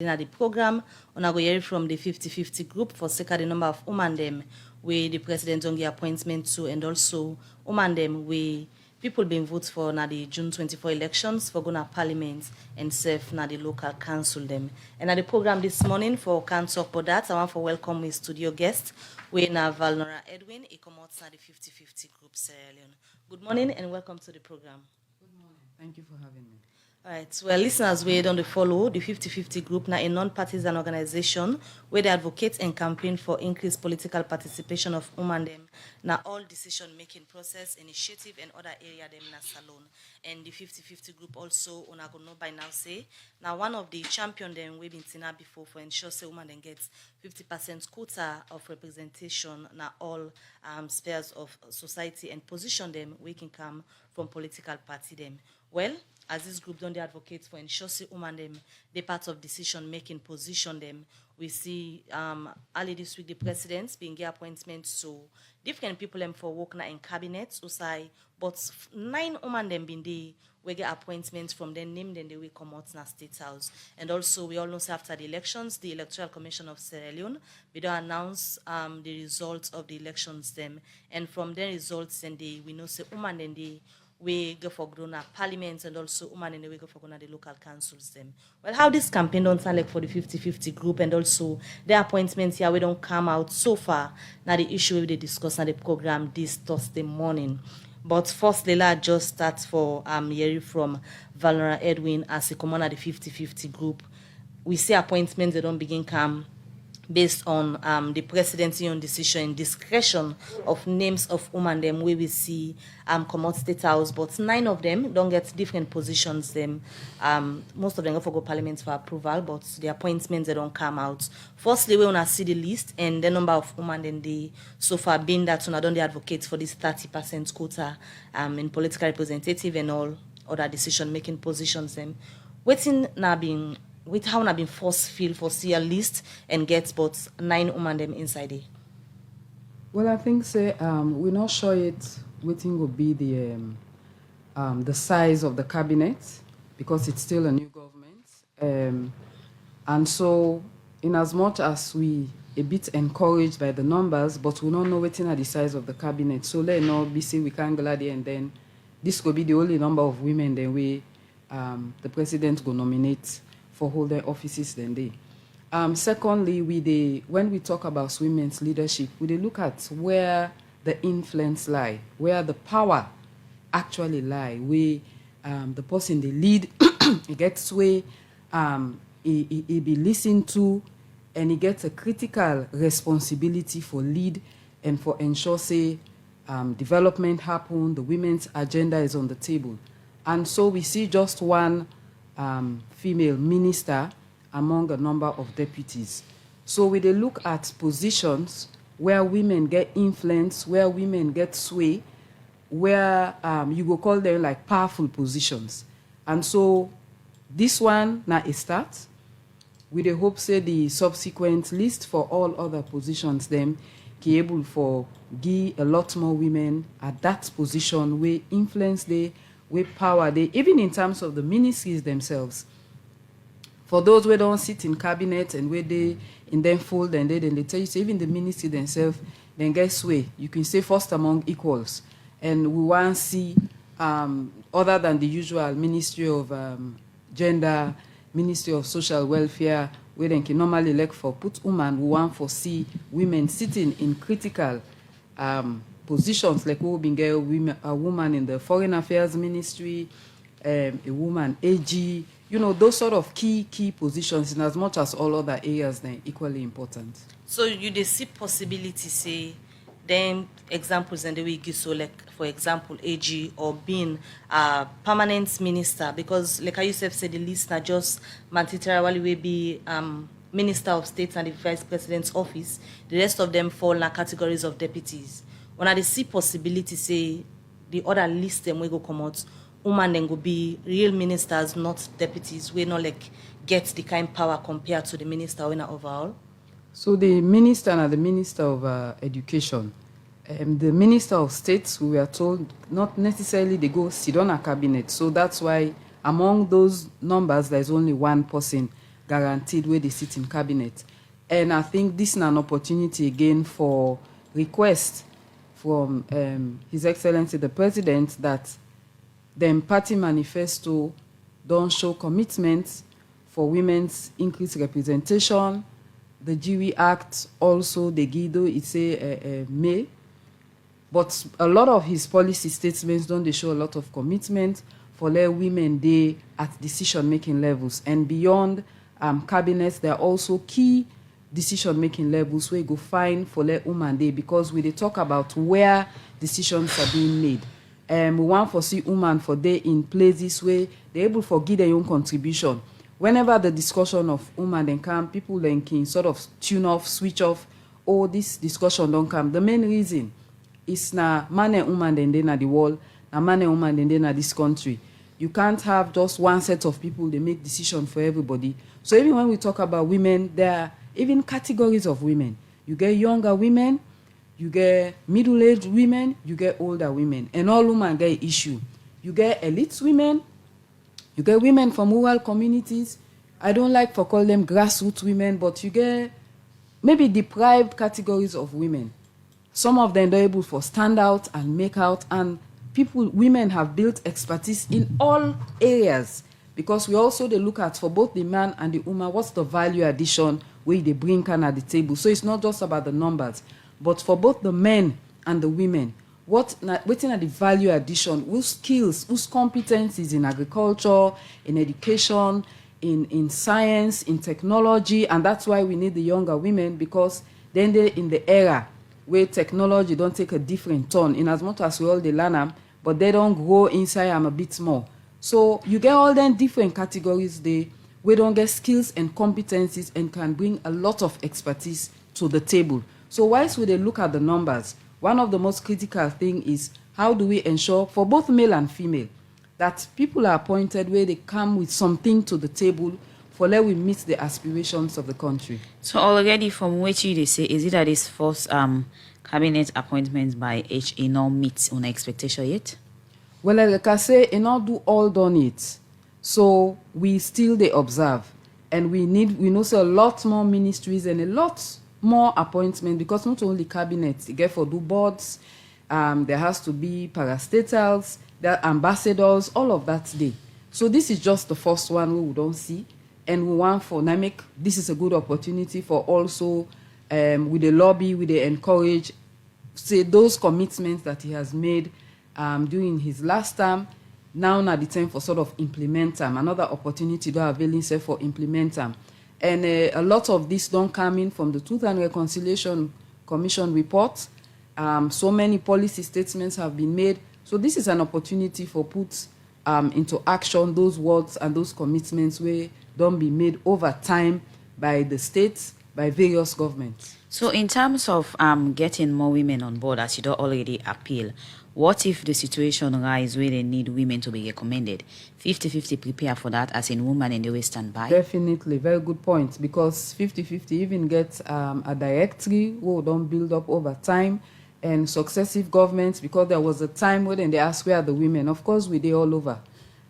In the program, we go hear from the 50-50 group for second the number of women them where the president don't get appointment to, and also women them where people being voted for na the June 24 elections for gonna parliament and serve na the local council them. And at the program this morning for can talk about that, I want to welcome my studio guest, we na Valnora Edwin, he come out the 50-50 group Sierra Leone. Good morning and welcome to the program. Good morning. Thank you for having me. All right, well, listeners, we don't follow the 50-50 group, now a non-partisan organization where they advocate and campaign for increased political participation of women them, now all decision-making process, initiative, and other area them na salon. And the 50-50 group also, una go know by now say, now one of the champion them we've been seen before for ensure say women then gets 50% quota of representation now all spheres of society and position them we can come from political party them. Well, as this group don't they advocate for ensure say women them they part of decision making position them. We see early this week the presidents being get appointments to different people them for work now in cabinets usai, but 9 women them been they we get appointments from them name then they will come out in State House. And also we all know say after the elections, the Electoral Commission of Sierra Leone we don't announce the results of the elections them, and from their results then we know say women then they we go for grown-up parliaments and also women in the way go for the local councils them. Well, how this campaign don't sound like for the 50-50 group and also the appointments here we don't come out so far. Now the issue we they discuss on the program this Thursday morning. But first, Leila just starts for hearing from Valnora Edwin as a commander of the 50-50 group. We see appointments they don't begin come based on the presidency on decision and discretion of names of women them where we see come out State House, but 9 of them don't get different positions them. Most of them go for go parliament for approval, but the appointments they don't come out. Firstly, we wanna see the list and the number of women then they so far been that one don't they advocate for this 30% quota in political representative and all other decision making positions them. Waiting now being with how I've been forced feel for see a list and get but 9 women them inside it. Well, I think say we're not sure yet waiting will be the size of the cabinet because it's still a new government, and so in as much as we a bit encouraged by the numbers, but we don't know waiting at the size of the cabinet. So let not be say we can't go there and then this could be the only number of women then we the president will nominate for holding offices then they. Secondly, when we talk about women's leadership, we look at where the influence lie, where the power actually lie, where the person they lead, he gets way, he be listened to, and he gets a critical responsibility for lead and for ensure say development happen, the women's agenda is on the table. And so we see just one female minister among a number of deputies. So we they look at positions where women get influence, where women get sway, where you go call them like powerful positions. And so this one now a start. We they hope say the subsequent list for all other positions them be able for give a lot more women at that position where influence they with power, they even in terms of the ministries themselves. For those who don't sit in cabinet and where they in them fold and then they tell you say even the ministry themselves, then guess way you can say first among equals. And we want to see other than the usual Ministry of Gender, Ministry of Social Welfare, where they can normally elect for put women, we want to see women sitting in critical positions like a woman in the Foreign Affairs Ministry, a woman AG, those sort of key positions in as much as all other areas they're equally important. So you they see possibility say then examples and the way you give so like for example AG or being a permanent minister, because like I yourself said the list are just mandatory will be Minister of State and the Vice President's office. The rest of them fall in categories of deputies. When I see possibility say the other list them we go come out, women then go be real ministers, not deputies. We not like get the kind power compared to the minister in overall. So the minister and the Minister of Education, the Minister of State, we were told not necessarily they go sit on a cabinet. So that's why among those numbers there's only one person guaranteed where they sit in cabinet. And I think this is an opportunity again for request from His Excellency the President that the party manifesto don't show commitment for women's increased representation. The GW Act also, the Guido, it's a May. But a lot of his policy statements don't they show a lot of commitment for let women they at decision-making levels. And beyond cabinets, there are also key decision-making levels where you go find for let women they, because we they talk about where decisions are being made. We want to see women for they in places where they're able to give their own contribution. Whenever the discussion of women then come, people then can sort of tune off, switch off, oh, this discussion don't come. The main reason is na man and woman then they na the world, na man and woman then they na this country. You can't have just one set of people, they make decisions for everybody. So even when we talk about women, there are even categories of women. You get younger women, you get middle-aged women, you get older women. And all women get issue. You get elite women, you get women from rural communities. I don't like to call them grassroots women, but you get maybe deprived categories of women. Some of them are able to stand out and make out, and women have built expertise in all areas, because we also they look at for both the man and the woman, what's the value addition where they bring can at the table. So it's not just about the numbers, but for both the men and the women, waiting at the value addition, whose skills, whose competencies in agriculture, in education, in science, in technology. And that's why we need the younger women, because then they're in the era where technology don't take a different turn, in as much as we all they learn them, but they don't grow inside them a bit more. So you get all them different categories they we don't get skills and competencies and can bring a lot of expertise to the table. So whilst we they look at the numbers, one of the most critical thing is how do we ensure for both male and female that people are appointed where they come with something to the table for let we meet the aspirations of the country. So already from what you they say, is it that this first cabinet appointments by HA not meet on expectation yet? Well, like I say, it not do all done it. So we still they observe. And we know so a lot more ministries and a lot more appointments, because not only cabinets, you get for do boards, there has to be parastatals, there are ambassadors, all of that day. So this is just the first one we don't see. And we want for NAMIC, this is a good opportunity for also, with the lobby, with the encourage, say those commitments that he has made during his last term, now the time for sort of implement them. Another opportunity to avail himself for implement them. And a lot of this don't come in from the Truth and Reconciliation Commission report. So many policy statements have been made. So this is an opportunity for put into action those words and those commitments where don't be made over time by the states, by various governments. So in terms of getting more women on board, as you don't already appeal, what if the situation rise where they need women to be recommended? 50-50 prepare for that, as in women in the way stand by? Definitely, very good point, because 50-50 even gets a directory who don't build up over time, and successive governments, because there was a time when they asked where are the women. Of course, we did all over.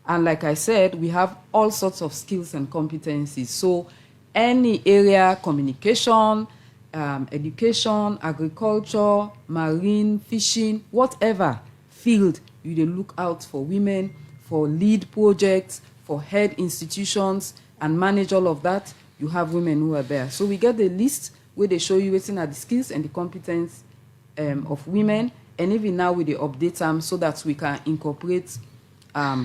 And like I said, we have all sorts of skills and competencies. So any area, communication, education, agriculture, marine, fishing, whatever field, you look out for women, for lead projects, for head institutions, and manage all of that, you have women who are there. So we get the list where they show you what's in the skills and the competence of women, and even now we update them so that we can incorporate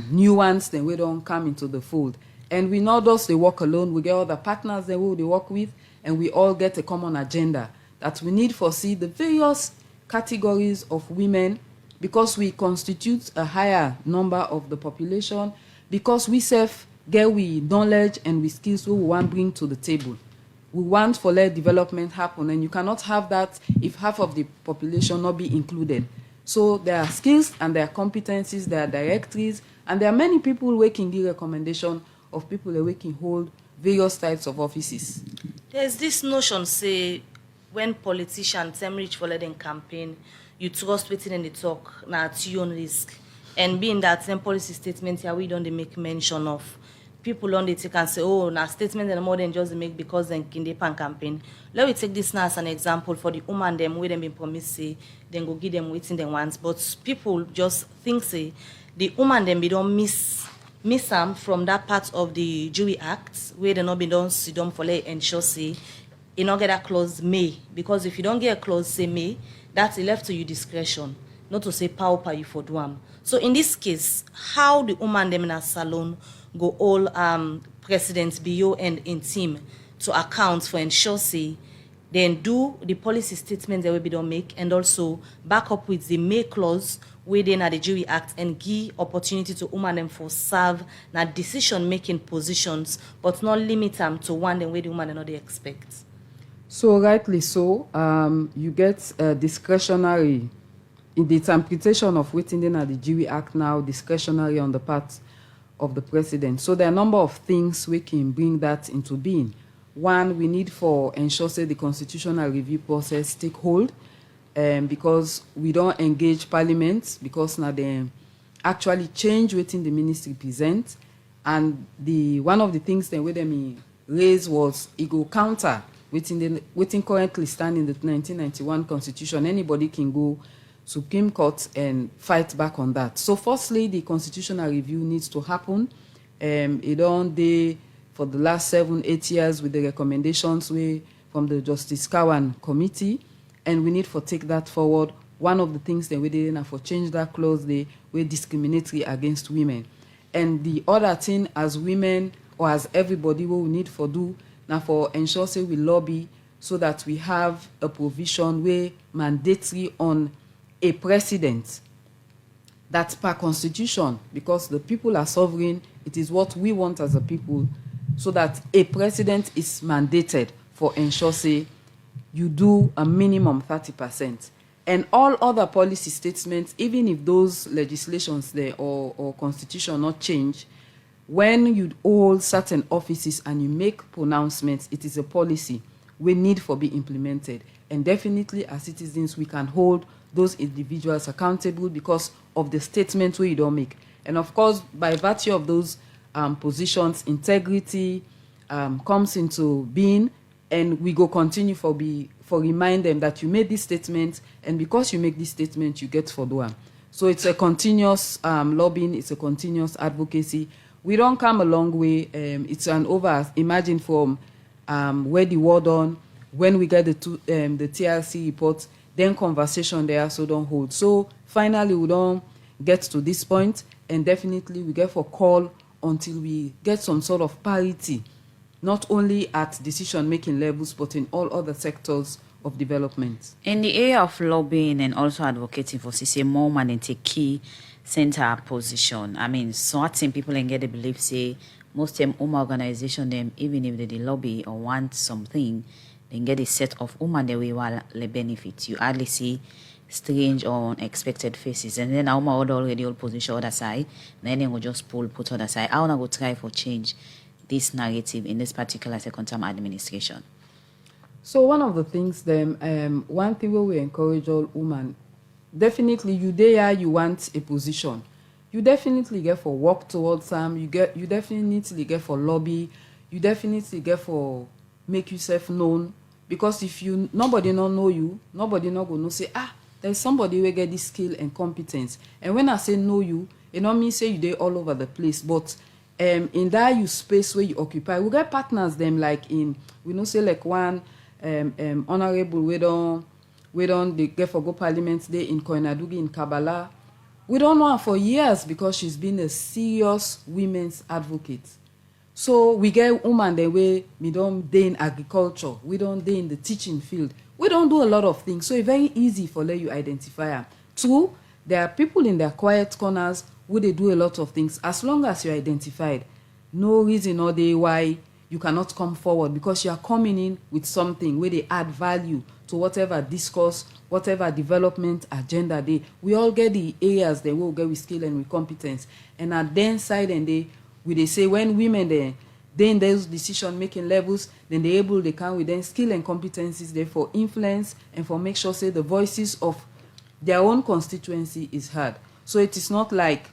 new ones, then we don't come into the fold. And we not just they work alone, we get other partners that we work with, and we all get a common agenda that we need to see the various categories of women, because we constitute a higher number of the population, because we self get we knowledge and we skills we want to bring to the table. We want for let development happen, and you cannot have that if half of the population not be included. So there are skills and there are competencies, there are directories, and there are many people who can give recommendation of people who can hold various types of offices. There's this notion, say, when politicians reach for letting campaign, you trust waiting in the talk, now at your own risk. And being that same policy statement here, we don't make mention of people on the take and say, oh, now statement and more than just make because then in the pan campaign. Let me take this now as an example for the woman them where them been promised say then go give them waiting them once. But people just think say the woman them be don't miss them from that part of the Jury Act where they not be done sit down for like ensure say you not get that clause may, because if you don't get a clause say may, that's left to your discretion, not to say power you for do. So in this case, how the woman them in a salon go all President BO and in team to account for ensure say then do the policy statement that we be don't make and also back up with the may clause within the Jury Act and give opportunity to women them for serve na decision making positions, but not limit them to one them where the woman not they expect. So rightly so, you get discretionary in the interpretation of waiting in the Jury Act now, discretionary on the part of the president. So there are a number of things we can bring that into being. One, we need for ensure say the constitutional review process take hold, because we don't engage parliament because now they actually change waiting the ministry present, and the one of the things that we them raise was it go counter waiting currently stand in the 1991 constitution. Anybody can go Supreme Court and fight back on that. So firstly, the constitutional review needs to happen. It on day for the last 7-8 years with the recommendations from the Justice Cowan committee, and we need to take that forward. One of the things that we did for change that clause, they were discriminatory against women. And the other thing as women or as everybody what we need for do now for ensure say we lobby so that we have a provision where mandatory on a president that's per constitution, because the people are sovereign. It is what we want as a people, so that a president is mandated for ensure say you do a minimum 30%. And all other policy statements, even if those legislations there or constitution not change, when you hold certain offices and you make pronouncements, it is a policy we need for be implemented. And definitely as citizens, we can hold those individuals accountable because of the statements we don't make. And of course, by virtue of those positions, integrity comes into being, and we go continue for remind them that you made this statement, and because you make this statement, you get for do. So it's a continuous lobbying, it's a continuous advocacy. We don't come a long way. It's an over. Imagine from where the war done, when we get the TRC report, then conversation there so don't hold. So finally, we don't get to this point, and definitely we get for call until we get some sort of parity, not only at decision-making levels, but in all other sectors of development. In the area of lobbying and also advocating for CC more man and take key center position. I mean, certain people and get the belief say most them organization them, even if they lobby or want something, they get a set of women that will benefit. You hardly see strange or unexpected faces, and then I'll already hold position other side, then they will just put other side. I wanna go try for change this narrative in this particular second term administration. So one of the things one thing we encourage all women, definitely you there you want a position, you definitely get for work towards some, you definitely get for lobby, you definitely get for make yourself known, because if nobody not know you, nobody not gonna say there's somebody who get this skill and competence. And when I say know you, it not mean say you there all over the place, but in that you space where you occupy, we get partners them like in we know say like one honorable we don't they get for go parliament day in Koinadugi in Kabbalah. We don't know her for years because she's been a serious women's advocate. So we get women the way we don't day in agriculture, we don't day in the teaching field, we don't do a lot of things. So it's very easy for let you identify her. Two, there are people in their quiet corners where they do a lot of things. As long as you're identified, no reason or day why you cannot come forward, because you are coming in with something where they add value to whatever discourse, whatever development agenda we all get the areas they will get with skill and with competence. And at their side and they say when women they in those decision making levels, then they can with them skill and competencies there for influence and for make sure say the voices of their own constituency is heard. So it is not like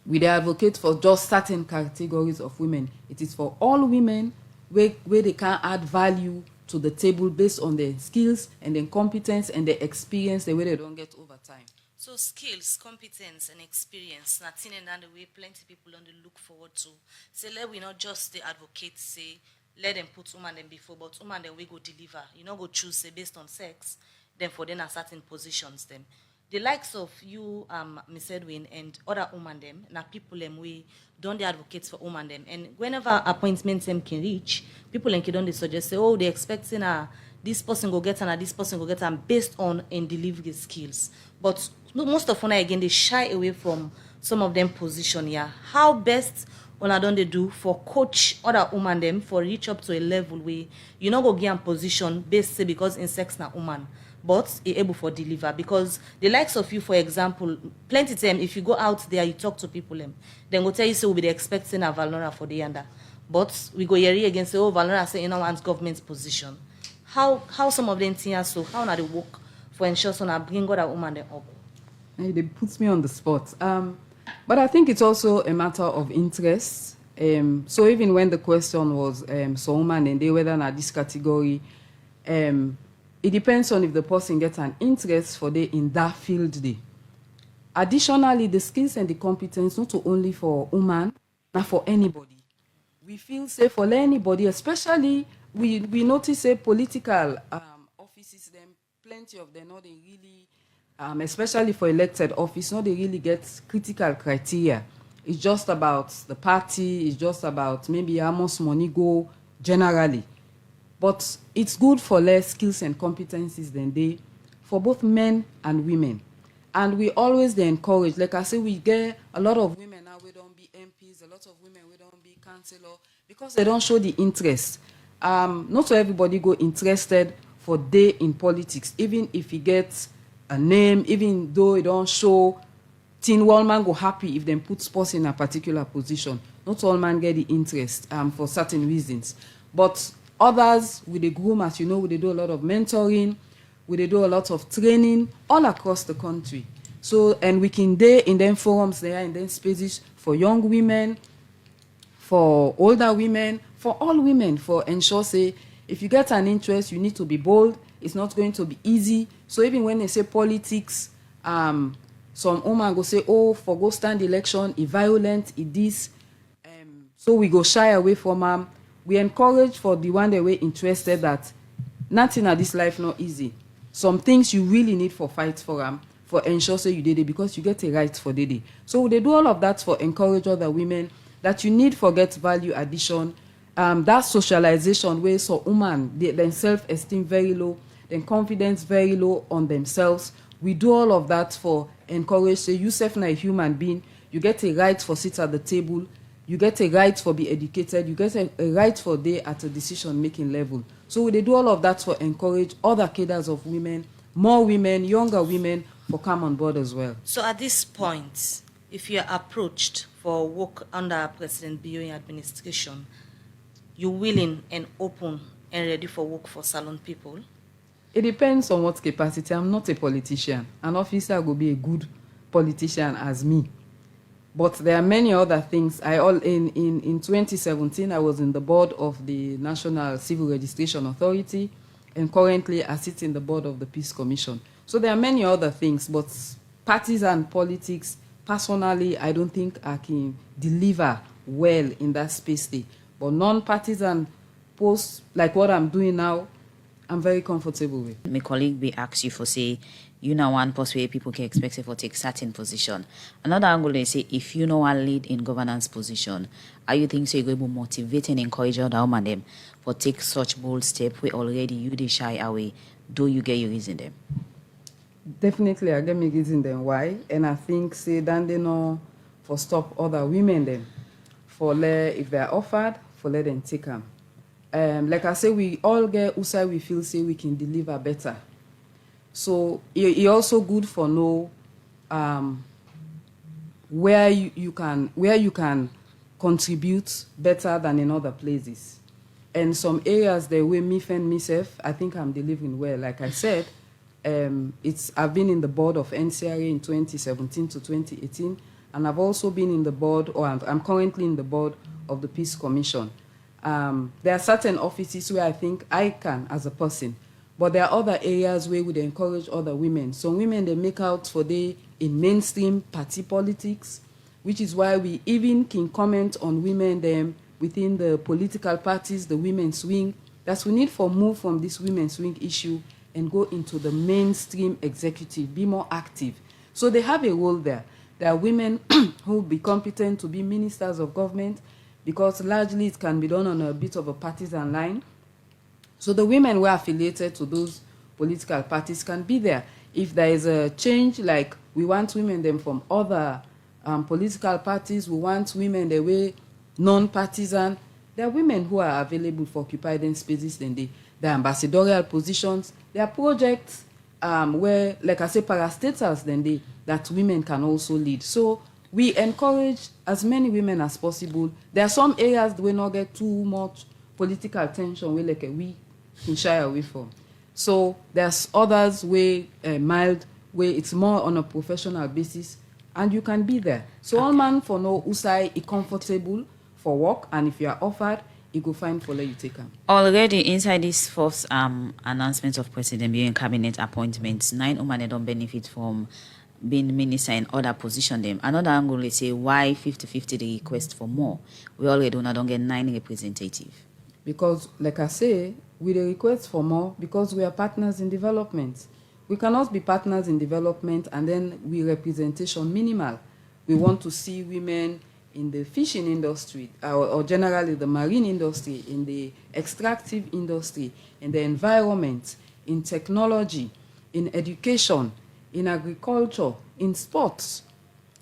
we dey advocate for just certain categories of women. It is for all women where they can add value to the table based on their skills and their competence and their experience, the way they don't get over time. So skills, competence, and experience, nothing in the way plenty people on the look forward to. Say let we not just the advocate say let them put woman them before, but woman then we go deliver. You know go choose say based on sex, then for them a certain positions them. The likes of you, Miss Edwin, and other women them, now people them we don't they advocate for women them. And whenever appointments them can reach, people them don't they suggest say, oh, they expecting this person go get and this person go get and based on in delivery skills. But most of them again they shy away from some of them position here. How best una don't they do for coach other women them for reach up to a level where you not go get a position based say because in sex na woman, but able for deliver because the likes of you, for example, plenty time if you go out there you talk to people then go tell you say we'll be expecting a Valora for the under, but we go here again say oh Valora say you know one's government's position. How some of them things so how na they work for ensure so na bring other woman them up. Hey, they puts me on the spot. But I think it's also a matter of interest. So even when the question was so woman and they whether in this category, it depends on if the person gets an interest for they in that field day. Additionally, the skills and the competence not only for woman, but for anybody. We feel safe for anybody, especially we notice say political offices, them plenty of them, not they really especially for elected office, not they really get critical criteria. It's just about the party, it's just about maybe how much money go generally. But it's good for less skills and competencies than they for both men and women. And we always they encourage, like I say, we get a lot of women now, we don't be MPs, a lot of women, we don't be councillor, because they don't show the interest. Not so everybody go interested for day in politics, even if he gets a name, even though he don't show, teen one man go happy if they put sports in a particular position. Not all man get the interest for certain reasons. But others, with the groom, as you know, they do a lot of mentoring, they do a lot of training all across the country. So, and we can day in them forums there, in them spaces for young women, for older women, for all women, for ensure, say, if you get an interest, you need to be bold. It's not going to be easy. So even when they say politics, some woman go say, oh, for go stand election, it violent, it this. So we go shy away from them. We encourage for the one that we're interested that nothing at this life not easy. Some things you really need for fight for them, for ensure so you did it because you get a right for the day. So they do all of that for encourage other women that you need for get value addition. That socialization where so woman, their self-esteem very low, then confidence very low on themselves. We do all of that for encourage, say, you self na a human being, you get a right for sit at the table, you get a right for be educated, you get a right for day at a decision-making level. So they do all of that for encourage other cadres of women, more women, younger women, for come on board as well. So at this point, if you are approached for work under President Biyoyi administration, you're willing and open and ready for work for Salon people? It depends on what capacity. I'm not a politician. An officer will be a good politician as me. But there are many other things. In 2017, I was in the board of the National Civil Registration Authority, and currently I sit in the board of the Peace Commission. So there are many other things, but partisan politics, personally, I don't think I can deliver well in that space there. But non-partisan posts, like what I'm doing now, I'm very comfortable with. My colleague be asked you for say, you know one post where people can expect you for take certain position. Another angle they say, if you know a lead in governance position, are you think so you're going to motivate and encourage other women them for take such bold step where already you they shy away? Do you get your reason them? Definitely, I get me reason them why, and I think say then they know for stop other women them for let if they're offered for let them take them. Like I say, we all get usai we feel say we can deliver better. So it also good for know where you can contribute better than in other places. And some areas that way me and myself, I think I'm delivering well. Like I said, I've been in the board of NCRA in 2017 to 2018. and I've also been in the board, or I'm currently in the board of the Peace Commission. There are certain offices where I think I can as a person, but there are other areas where we'd encourage other women. Some women, they make out for they in mainstream party politics, which is why we even can comment on women them within the political parties, the women's wing. That's we need for move from this women's wing issue and go into the mainstream executive, be more active. So they have a role there. There are women who will be competent to be ministers of government, because largely it can be done on a bit of a partisan line. So the women who are affiliated to those political parties can be there. If there is a change, like we want women them from other political parties, we want women the way non-partisan, there are women who are available for occupy them spaces, then the ambassadorial positions. There are projects where, like I say, parastatals, then that women can also lead. So we encourage as many women as possible. There are some areas that we not get too much political attention where like we can shy away from. So there's others where mild, where it's more on a professional basis, and you can be there. So all man for no usai is comfortable for work, and if you are offered, you go find for let you take them. Already inside this first announcement of President Buhari cabinet appointments, 9 women don't benefit from being minister in other position them. Another angle is say why 50-50 the request for more. We already don't get 9 representatives. Because like I say, we the request for more because we are partners in development. We cannot be partners in development and then we representation minimal. We want to see women in the fishing industry or generally the marine industry, in the extractive industry, in the environment, in technology, in education, in agriculture, in sports,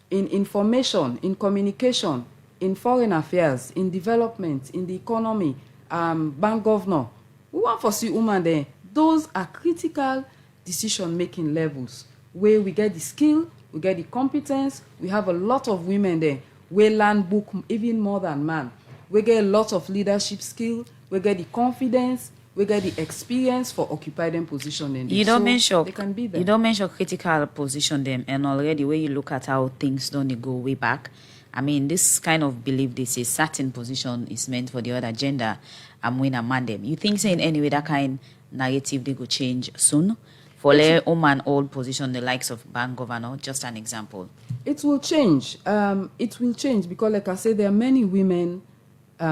in information, in communication, in foreign affairs, in development, in the economy, bank governor. We want to see women there. Those are critical decision-making levels where we get the skill, we get the competence. We have a lot of women there. We learn book even more than man. We get a lot of leadership skill. We get the confidence. We get the experience for occupy them position. And you don't so mention they can be there. You don't mention critical position them, and already when you look at how things don't go way back, I mean this kind of belief they say certain position is meant for the other gender and when a man them. You think say in any way that kind narrative they go change soon? For a woman old position, the likes of bank governor, just an example. It will change. It will change because, like I said, there are many women,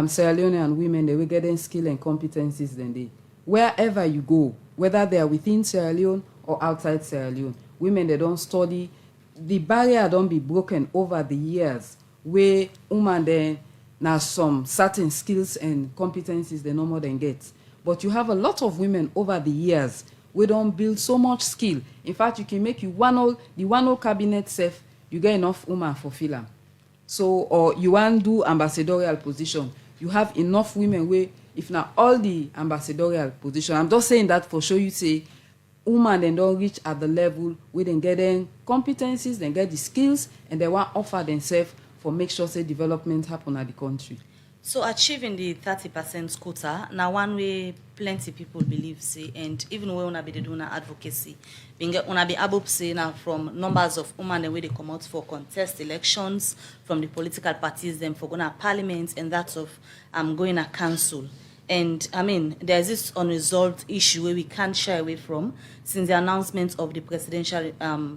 Sierra Leonean women, they will get in skill and competencies than they. Wherever you go, whether they are within Sierra Leone or outside Sierra Leone, women they don't study. The barrier don't be broken over the years. Where women then now some certain skills and competencies they no more than get. But you have a lot of women over the years. We don't build so much skill. In fact, you can make you the one cabinet safe, you get enough women for film. So, or you want to do ambassadorial position, you have enough women where, if not all the ambassadorial position, I'm just saying that for sure you say, women then don't reach at the level where they get them competencies, they get the skills, and they want to offer themselves for make sure say development happen at the country. So achieving the 30% quota, now one way plenty people believe say, and even when una be the doing advocacy, being una be able to say now from numbers of women the way they come out for contest elections, from the political parties them for going to parliament and that of going to council. And I mean, there's this unresolved issue where we can't shy away from. Since the announcement of the presidential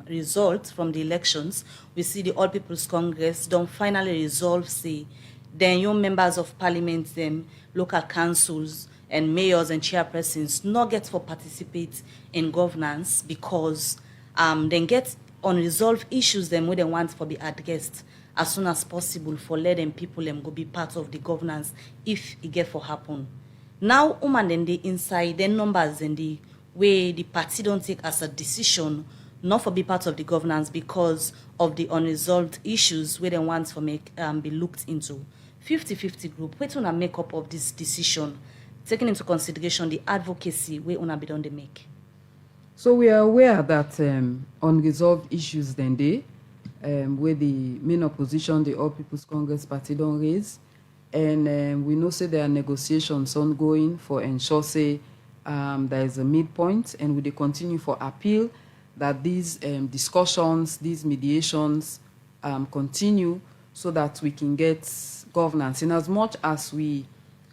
results from the elections, we see the All People's Congress don't finally resolve, say, then young members of parliament, them local councils and mayors and chairpersons not get to participate in governance because then get unresolved issues them where they want for be addressed as soon as possible for let them people them go be part of the governance if it get for happen. Now woman then they inside their numbers and the way the party don't take as a decision not for be part of the governance because of the unresolved issues where they want for make be looked into. 50-50 group, wait una make up of this decision, taking into consideration the advocacy where una be done they make. So we are aware that unresolved issues then they, where the main opposition, the All People's Congress Party don't raise, and we know say there are negotiations ongoing for ensure say there is a midpoint, and we continue for appeal that these discussions, these mediations continue so that we can get governance. In as much as we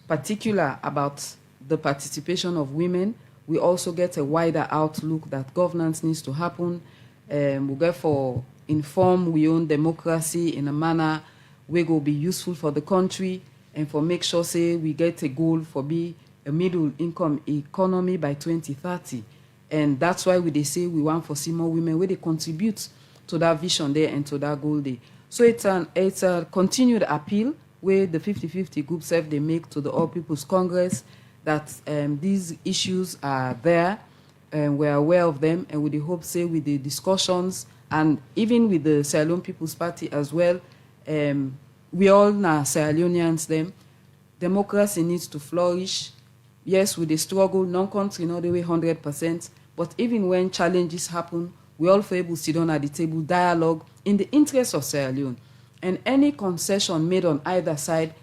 particular about the participation of women, we also get a wider outlook that governance needs to happen. We get for inform we own democracy in a manner we will be useful for the country and for make sure say we get a goal for be a middle income economy by 2030. And that's why they say we want for see more women where they contribute to that vision there and to that goal there. So it's a continued appeal where the 50-50 group self they make to the All People's Congress that these issues are there and we're aware of them, and with the hope say with the discussions and even with the Sierra Leone People's Party as well, we all now Sierra Leoneans them, democracy needs to flourish. Yes, with the struggle, non-country not the way 100%, but even when challenges happen, we all able to sit down at the table, dialogue in the interest of Sierra Leone. And any concession made on either side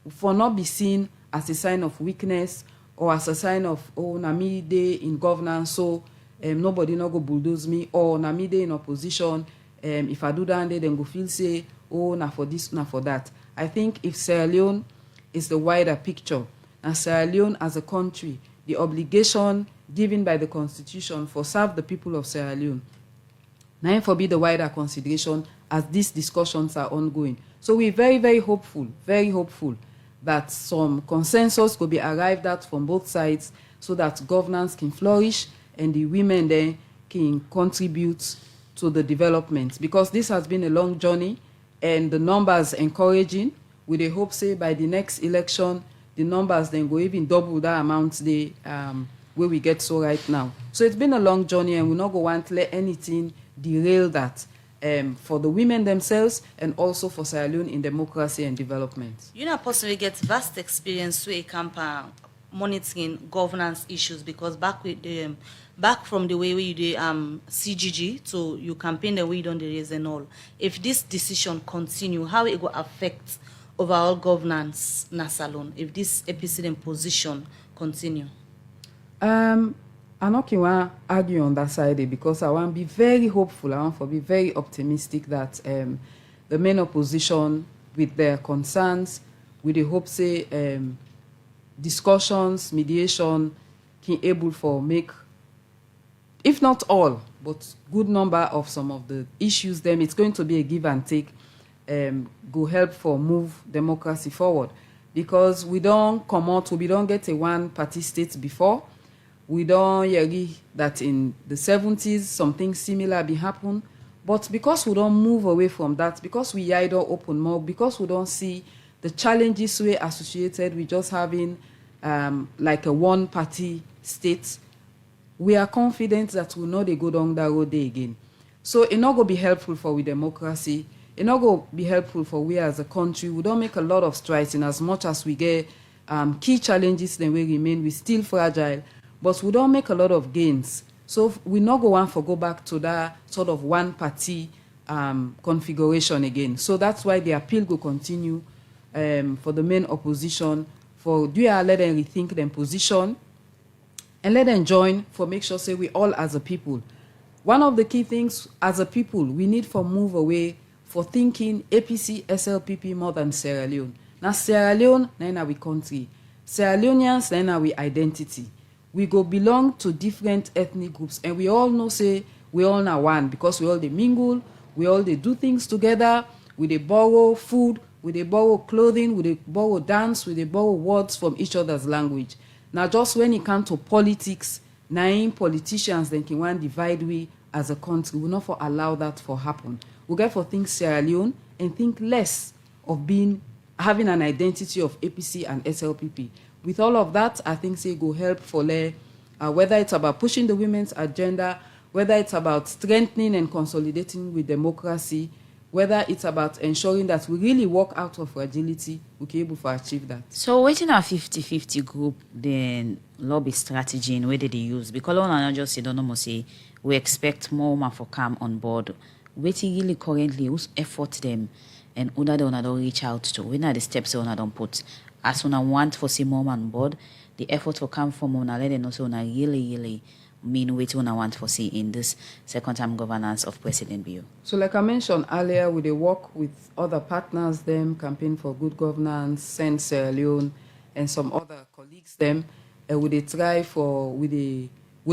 for not be seen as a sign of weakness or as a sign of, oh, Nami day in governance, so nobody not go bulldoze me, or Nami day in opposition, if I do that, then go feel say, oh, na for this, na for that. I think if Sierra Leone is the wider picture, and Sierra Leone as a country, the obligation given by the Constitution for serve the people of Sierra Leone, now for be the wider consideration as these discussions are ongoing. So we're very, very hopeful that some consensus could be arrived at from both sides so that governance can flourish and the women then can contribute to the development. Because this has been a long journey and the numbers encouraging. With a hope, say, by the next election, the numbers then go even double that amount they where we get so right now. So it's been a long journey and we're not going to let anything derail that for the women themselves and also for Sierra Leone in democracy and development. You know, possibly get vast experience with a camp monitoring governance issues, because back with the back from the way we do CGG to you campaign the way you don't raise and all. If this decision continue, how it will affect overall governance na salon if this APC position continue? I'm not going to argue on that side because I want to be very hopeful. I want to be very optimistic that the main opposition, with their concerns, with the hope, say, discussions, mediation, can able for make, if not all, but good number of some of the issues. Them, it's going to be a give and take. Go help for move democracy forward, because we don't come out, we don't get a one-party state before. We don't hear that in the 70s something similar be happen, but because we don't move away from that, because we either open more, because we don't see the challenges we associated with just having like a one-party state, we are confident that we'll not go down that road again. So it not going to be helpful for we democracy. It not going to be helpful for we as a country. We don't make a lot of strides in as much as we get key challenges, then we remain, we still fragile, but we don't make a lot of gains. So we not going to go back to that sort of one-party configuration again. So that's why the appeal will continue for the main opposition, for do you let them rethink their position and let them join for make sure say we all as a people. One of the key things as a people, we need for move away for thinking APC, SLPP more than Sierra Leone. Now Sierra Leone, now we country. Sierra Leoneans, now we identity. We go belong to different ethnic groups, and we all know say we all now one because we all they mingle, we all they do things together, we they borrow food, we they borrow clothing, we they borrow dance, we they borrow words from each other's language. Now just when it comes to politics, nine politicians then can one divide we as a country. We not for allow that for happen. We get for think Sierra Leone and think less of having an identity of APC and SLPP. With all of that, I think say go help for whether it's about pushing the women's agenda, whether it's about strengthening and consolidating with democracy, whether it's about ensuring that we really work out of fragility, we can able to achieve that. So waiting our 50-50 group, then lobby strategy and where did they use? Because on not just say don't know say we expect more women for come on board. Waiting really currently whose effort them and other they don't reach out to. When are the steps they don't put? As when I want for see more on board, the effort will come from on let them know so really mean what I want to see in this second-term governance of President Bio? So like I mentioned earlier, we dey work with other partners, them, Campaign for Good Governance, Send Sierra Leone, and some other colleagues, them. We dey try for, we'd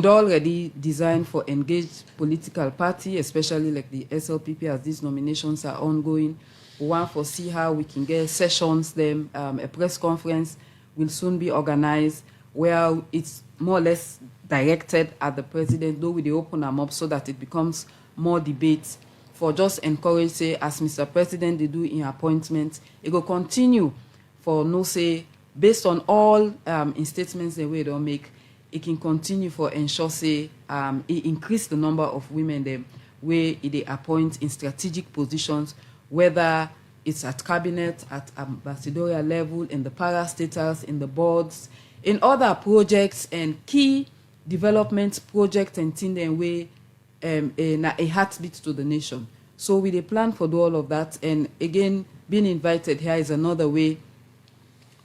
already designed for engaged political party, especially like the SLPP, as these nominations are ongoing. We want to see how we can get sessions, them, a press conference will soon be organized where it's more or less directed at the president, though we dey open them up so that it becomes more debate for just encourage, say, as Mr. President they do in appointments, it will continue for no say, based on all in statements that we don't make, it can continue for ensure, say, it increase the number of women them where they appoint in strategic positions, whether it's at cabinet, at ambassadorial level, in the parastatals, in the boards, in other projects and key development projects and things that way a heartbeat to the nation. So we dey plan for do all of that, and again, being invited here is another way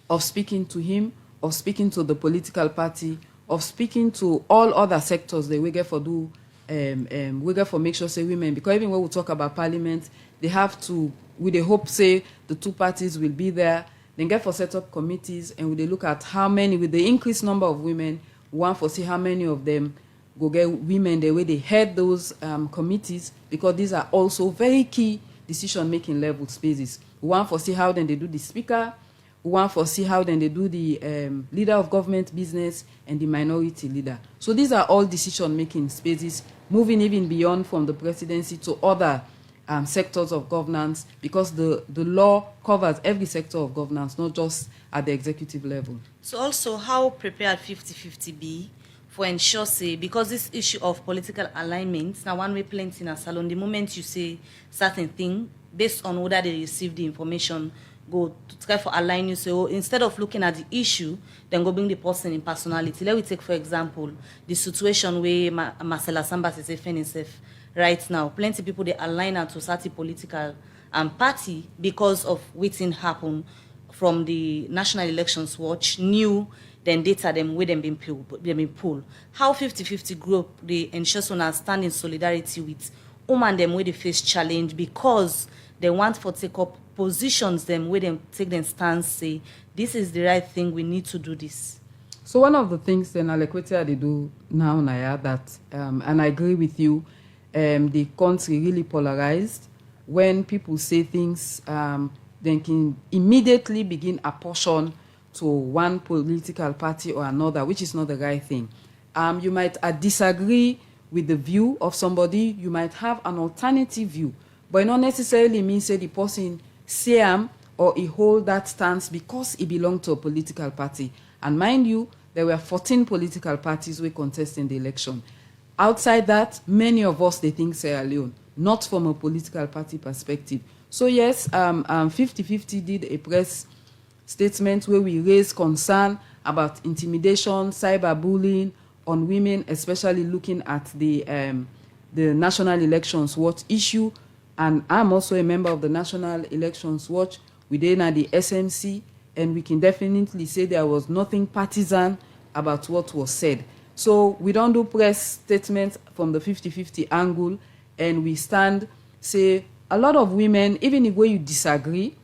of speaking to him, of speaking to the political party, of speaking to all other sectors that we get for do, we get for make sure say women, because even when we talk about parliament, they have to, we dey hope say the two parties will be there, then get for set up committees, and we dey look at how many, with the increased number of women, we want to see how many of them go get women the way they head those committees, because these are also very key decision-making level spaces. We want to see how then they do the speaker, we want to see how then they do the leader of government business and the minority leader. So these are all decision-making spaces, moving even beyond from the presidency to other sectors of governance, because the law covers every sector of governance, not just at the executive level. So also, how prepared 50-50 be for ensure, say, because this issue of political alignment, now one way plenty in a salon, the moment you say certain thing, based on whether they receive the information, go to try for align you. So instead of looking at the issue, then go bring the person in personality. Let me take, for example, the situation where Marcela Sambas is defending himself right now. Plenty of people, they align to certain political party because of waiting happen from the National Elections Watch, new then data them with them being pulled. How 50-50 group they ensure to stand in solidarity with women them where they face challenge because they want to take up positions them where them take them stance, say this is the right thing, we need to do this. So one of the things then Alequatia they do now, Naya, that and I agree with you, the country really polarized. When people say things, then can immediately begin apportion to one political party or another, which is not the right thing. You might disagree with the view of somebody, you might have an alternative view, but it not necessarily means that the person say or he hold that stance because he belonged to a political party. And mind you, there were 14 political parties who contested in the election. Outside that, many of us, they think Sierra Leone, not from a political party perspective. So yes, 50-50 did a press statement where we raised concern about intimidation, cyberbullying on women, especially looking at the National Elections Watch issue. And I'm also a member of the National Elections Watch. We did at the SMC, and we can definitely say there was nothing partisan about what was said. So we don't do press statements from the 50-50 angle, and we stand, say, a lot of women, even if you disagree,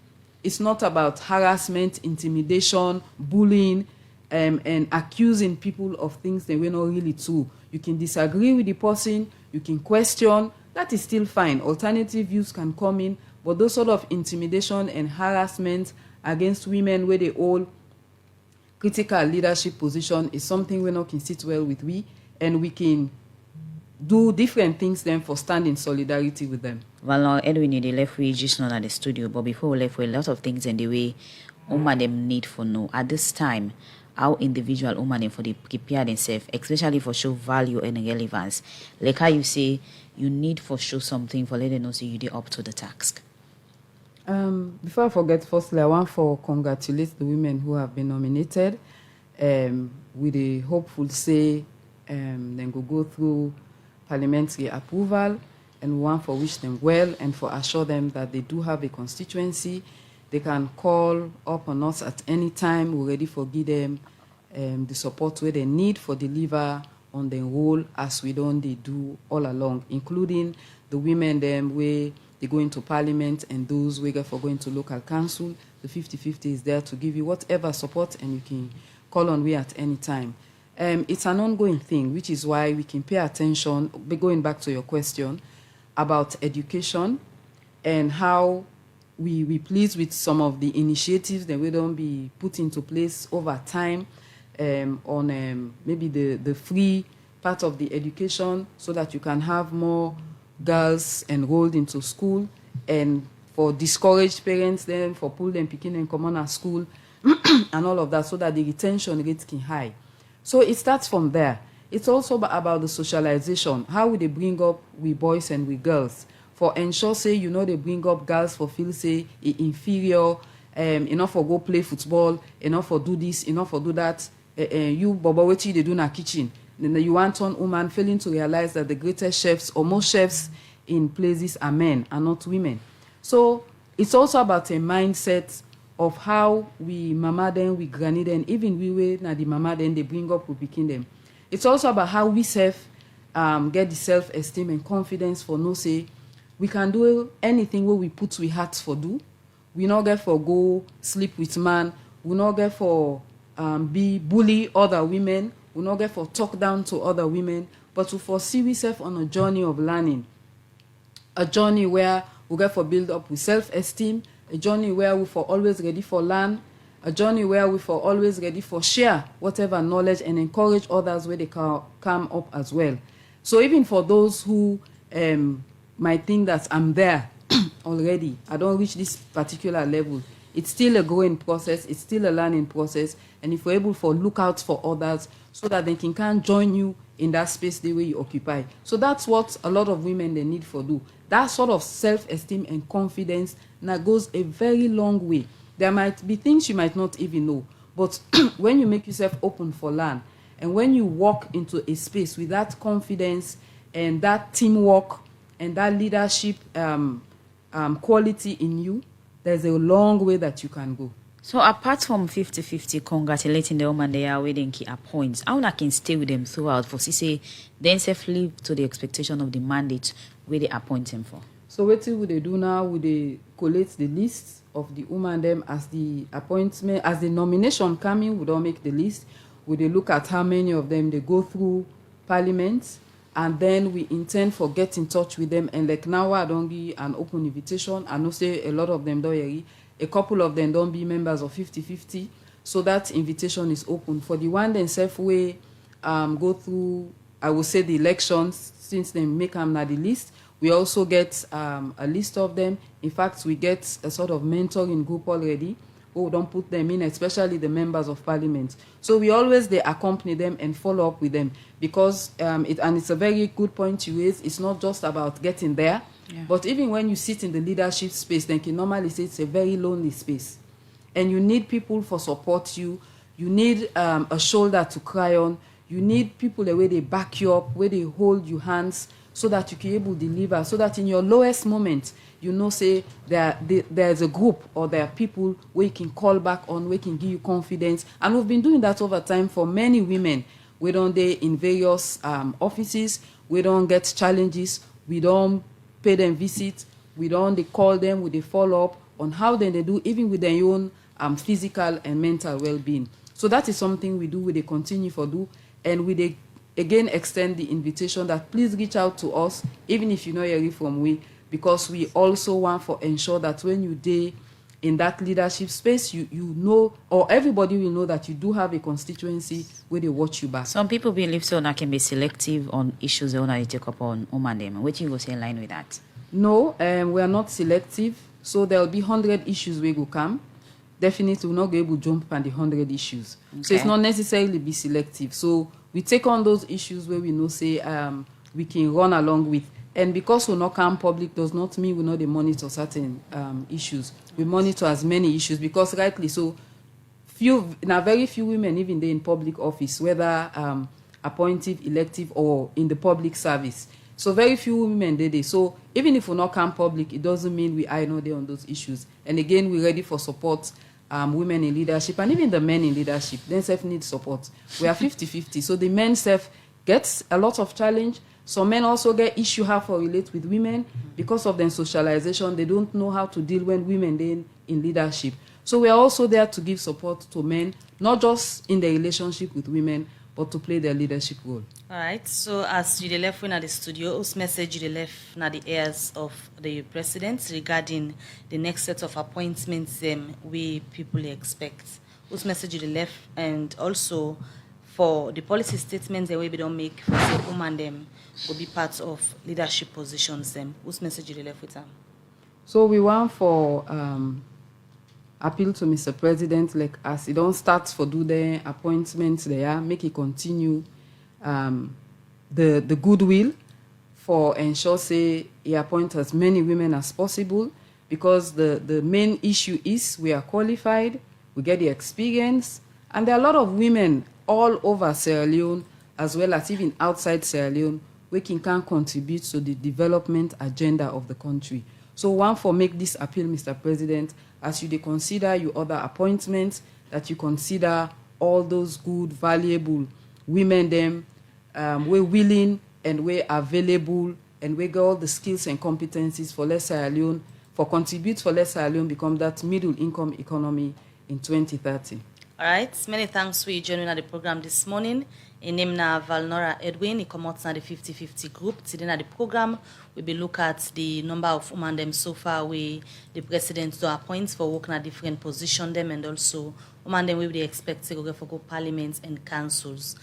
it's not about harassment, intimidation, bullying, and accusing people of things that were not really true. You can disagree with the person, you can question, that is still fine. Alternative views can come in, but those sort of intimidation and harassment against women where they hold critical leadership position is something we not can sit well with we, and we can do different things then for stand in solidarity with them. Well, now Edwin, they left we just not at the studio, but before we left, we a lot of things in the way women them need for know at this time how individual women for the prepare themselves, especially for show value and relevance. Like how you say, you need for show something for let them know so you did up to the task. Before I forget, firstly, I want to congratulate the women who have been nominated. With a hopeful say, then go through parliamentary approval, and we want for wish them well and for assure them that they do have a constituency. They can call up on us at any time. We're ready for give them the support where they need for deliver on the role as we don't they do all along, including the women them where they go into parliament and those who for going to local council. The 50-50 is there to give you whatever support, and you can call on we at any time. It's an ongoing thing, which is why we can pay attention, going back to your question about education and how we pleased with some of the initiatives that we don't be put into place over time on maybe the free part of the education, so that you can have more girls enrolled into school, and for discouraged parents then for pull them picking and common at school and all of that, so that the retention rate can high. So it starts from there. It's also about the socialization. How would they bring up we boys and we girls? For ensure, say, they bring up girls for feel, say, inferior, enough for go play football, enough for do this, enough for do that. You, Baba, what they do in a kitchen. Then you want one woman failing to realize that the greatest chefs or most chefs in places are men and not women. So it's also about a mindset of how we mama them, we granny them, even we wait na the mama then they bring up, we picking them. It's also about how we get the self-esteem and confidence for no say we can do anything where we put we hearts for do. We not get for go sleep with man. We not get for be bully other women. We not get for talk down to other women. But to foresee ourselves on a journey of learning, a journey where we get for build up with self-esteem, a journey where we for always ready for learn, a journey where we for always ready for share whatever knowledge and encourage others where they come up as well. So even for those who might think that I'm there already, I don't reach this particular level, it's still a growing process, it's still a learning process, and if we're able to look out for others so that they can join you in that space the way you occupy. So that's what a lot of women they need for do. That sort of self-esteem and confidence now goes a very long way. There might be things you might not even know, but when you make yourself open for learn, and when you walk into a space with that confidence and that teamwork and that leadership quality in you, there's a long way that you can go. So apart from 50-50 congratulating the woman they are waiting key appoints, how I can stay with them throughout for say then safely to the expectation of the mandate where they appoint them for? So what would they do now? Would they collate the list of the woman them as the appointment, as the nomination coming, would all make the list? Would they look at how many of them they go through parliament? And then we intend for get in touch with them. And like now I don't give an open invitation. I know say a lot of them don't, a couple of them don't be members of 50-50. So that invitation is open. For the one themselves way go through, I will say the elections, since they make them na the list. We also get a list of them. In fact, we get a sort of mentoring group already. Oh, don't put them in, especially the members of parliament. So we always they accompany them and follow up with them, because it's a very good point you raise. It's not just about getting there, but even when you sit in the leadership space, then you normally say it's a very lonely space, and you need people for support you. You need a shoulder to cry on. You need people the way they back you up, where they hold your hands, so that you can able to deliver, so that in your lowest moment, say there's a group or there are people where you can call back on, where can give you confidence. And we've been doing that over time for many women. We don't they in various offices, we don't get challenges, we don't pay them visits, we don't they call them, we they follow up on how then they do, even with their own physical and mental well-being. So that is something we do, we they continue for do, and we they again extend the invitation that please reach out to us, even if you know you're from we, because we also want to ensure that when you day in that leadership space, you know, or everybody will know that you do have a constituency where they watch you back. Some people believe so now can be selective on issues they want to take up on woman them. What you go say in line with that? No, we are not selective. So there will be 100 issues where go come. Definitely we'll not be able to jump on the 100 issues. Okay. So it's not necessarily be selective. So we take on those issues where we know say we can run along with. And because we not come public does not mean we know they monitor certain issues. We monitor as many issues, because rightly so, very few women even they in public office, whether appointive, elective, or in the public service. So very few women they. So even if we not come public, it doesn't mean we are not there on those issues. And again, we're ready for support. Women in leadership and even the men in leadership, they self need support. We are 50-50. So the men self gets a lot of challenge. Some men also get issue how to relate with women because of their socialization. They don't know how to deal when women then in leadership. So we are also there to give support to men, not just in their relationship with women, but to play their leadership role. All right. So as you dey left in the studio, whose message you dey left na the heirs of the president regarding the next set of appointments we people expect. Whose message you dey left, and also for the policy statements the way we don't make for say woman them will be part of leadership positions them. Whose message you dey left with them? So we want for appeal to Mr. President, like as he don't start for do the appointments there, make it continue the goodwill for ensure say he appoint as many women as possible, because the main issue is we are qualified, we get the experience, and there are a lot of women all over Sierra Leone as well as even outside Sierra Leone we can contribute to the development agenda of the country. So one for make this appeal, Mr. President, as you dey consider your other appointments, that you consider all those good, valuable women them we're willing and we're available and we got all the skills and competencies for less Sierra Leone, for contribute for less Sierra Leone become that middle income economy in 2030. All right. Many thanks for you joining at the program this morning. In name na Valnora Edwin, he come out na the 50-50 group. Today na the program, we be look at the number of women them so far we the president to appoint for working at different position them, and also women them we be expect to go for go parliaments and councils.